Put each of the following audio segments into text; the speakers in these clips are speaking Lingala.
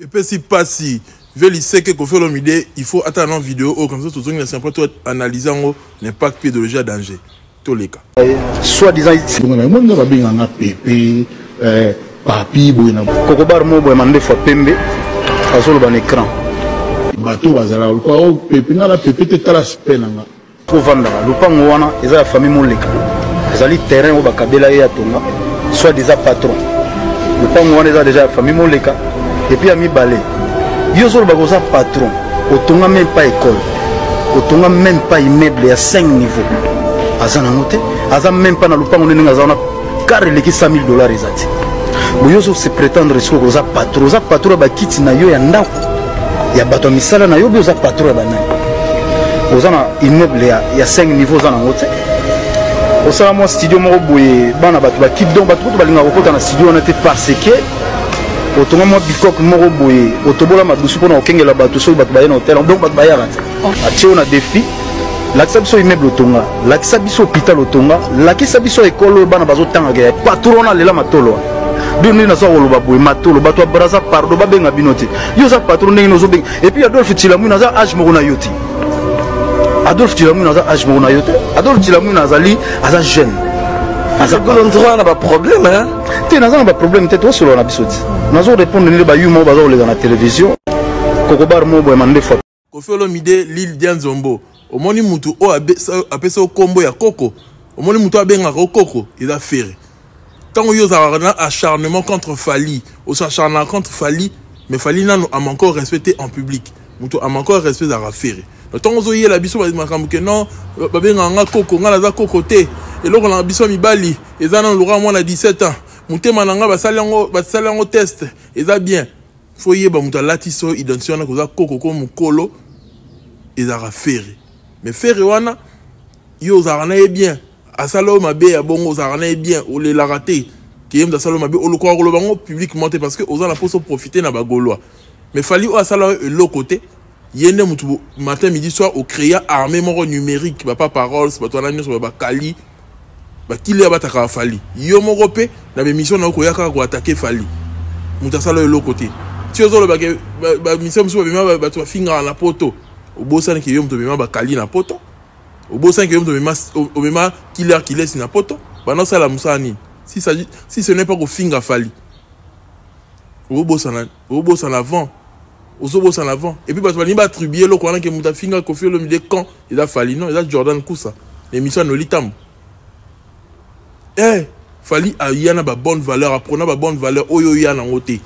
Et puis si pas si il sait que Koffi Olomide, il faut attendre une vidéo comme ça tout le monde peut analyser l'impact pédologie à danger. Tous les cas. Soit disant c'est bon on va bien en PP papi boina kokobar mo boy mande fois pembe azolo ban écran bato bazala ko PP na la PP te tala spenanga ko vanda lupango wana eza la famille moleka ezali terrain o bakabela ya tonga soit des patrons lupango wana eza déjà la famille moleka et puis ami balé yo solo bakoza patron otonga même pas école otonga même pas immeuble à 5 niveaux azana ngote aza même pas na lupango ndenga azana carré leki $100,000 ezati boyoso se prétendre ce que za patron ba kiti na yo ya ndako ya bato misala na yo boza patron ba nani ozana immeuble ya 5 niveaux za na ngote osala mo studio moko boye bana bato ba kit donc bato balinga kokota na studio na te parce que otonga mo bikok moko boye otobola madusu pona okengela bato so bato ba na hotel donc bato ba ya rate atio na défi lakisa biso immeuble otonga lakisa biso hôpital otonga lakisa biso école bana bazotanga ke patron na lela matolo bino na so koloba boye matolo bato abraza pardo babenga binote yo za patron ndenge nozo benga et puis Adolphe Tilamu na za âge moko na yoti Adolphe Tilamu na za âge moko na yote Adolphe Tilamu na zali aza jeune aza kolondra na ba problème hein te na za ba problème te to solo na bisoti nazo répondre ni ba yumo bazo lega na télévision kokobar mo boye mande fois Koffi Olomide l'île d'Anzombo omoni mutu o apesa kombo ya koko omoni mutu abenga koko il a ferré tant que vous avez un acharnement contre Fally ou s'acharnement contre Fally mais Fally n'a encore respecté en public mutu a encore respecté à ferré tant que vous avez la biso makambuke non babenga nga koko nga la koko te et loko na biso mibali ezana lora moi na 17 ans mutu mananga basalango test eza bien faut yeba mutu latiso identifier na koza koko ko mukolo ezara ferré mais ferré wana yo zarana est bien asalo mabe ya bongo zarana est bien ou les la raté qui aime asalo mabe o le ko lo bango publiquement parce que ozana pour profiter na bagolois mais Fally o asalo le côté yende mutu matin midi soir au créa armée moro numérique ba pas parole c'est pas toi na nyoso ba kali ba kile ba taka Fally yo moko pe na be mission na ko yaka ko attaquer Fally mutu asalo le côté ti ozolo ba mission musu ba to finga na poto au beau sang qui yom to bema ba kali na poto au beau sang qui yom to bema au bema killer qui laisse na poto ba non ça la musani si ce n'est pas au finga Fally au beau sang avant au beau sang avant et puis ba to ba attribuer le ko na ke muta finga Koffi Olomide quand il a Fally non il a Jordan Kousa l'émission no litam Fally a yana ba bonne valeur apprenant ba bonne valeur oyo yana ngote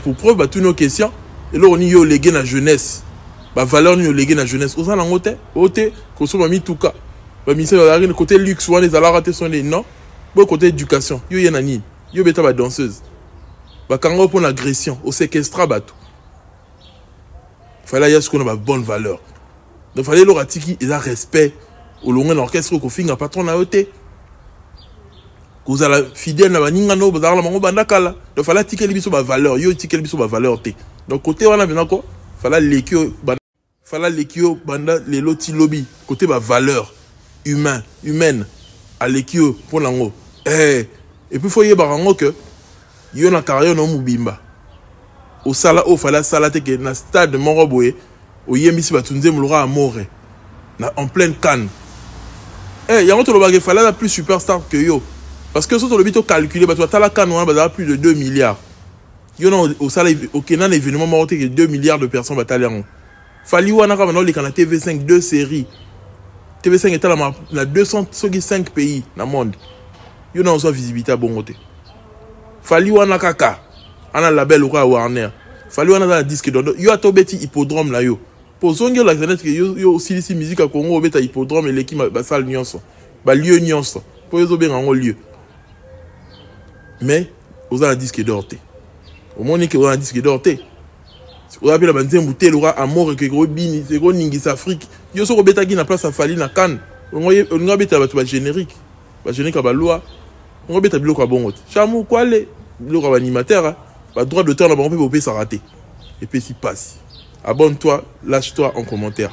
pour preuve ba toutes nos questions et là on y yo légué na jeunesse ba valeur ni légué na jeunesse oza na ngote ote ko so ba mi tuka ba mi se ba le côté luxe wana ezala raté son non bon côté éducation yo yena ni yo beta ba danseuse ba kango pour l'agression au séquestra bato fallait y a ce qu'on a ba bonne valeur donc fallait le ratiki il a respect au long de l'orchestre ko finga patron na ote ko za la fidèle na baninga no bazala mango bandakala donc fallait tiker biso ba valeur yo tiker biso ba valeur te donc côté wana benako fallait l'équio fallait l'équio banda les loti lobby côté ba valeur humaine à l'équio pour lango et puis faut y barango que yo na carrière no mubimba au sala au fallait sala te que na stade moko boye o yembisi batunze mulora amore na en pleine canne yango to lobage fallait la plus superstar que yo parce que surtout le bito calculer bato ta la canne on a plus de 2 milliards yo na au sala au kenan événement moko te que 2 milliards de personnes batalion Fally wana ka banoli kana TV5 deux séries TV5 est la 205 pays dans le monde yo na oso visibilité à bongo te Fally wana kaka ana label ou Warner Fally wana dans disque d'or yo atobeti hippodrome là yo pour zonge la connaître que yo aussi ici musique à Congo obeta hippodrome et l'équipe ba salle nyonso ba lieu nyonso pour yo benga ngo lieu mais oza na disque d'or te au moins que oza na disque d'or te on appelle la banzembu te lora amour que gros bini c'est gros ningis Afrique yo so robeta qui na place à Fally na Cannes on a beta ba générique ba loi on beta biloko a bongo chamu quoi le biloko ba animateur ba droit d'auteur na ba on peut ça rater et puis si passe abonne-toi lâche-toi en commentaire.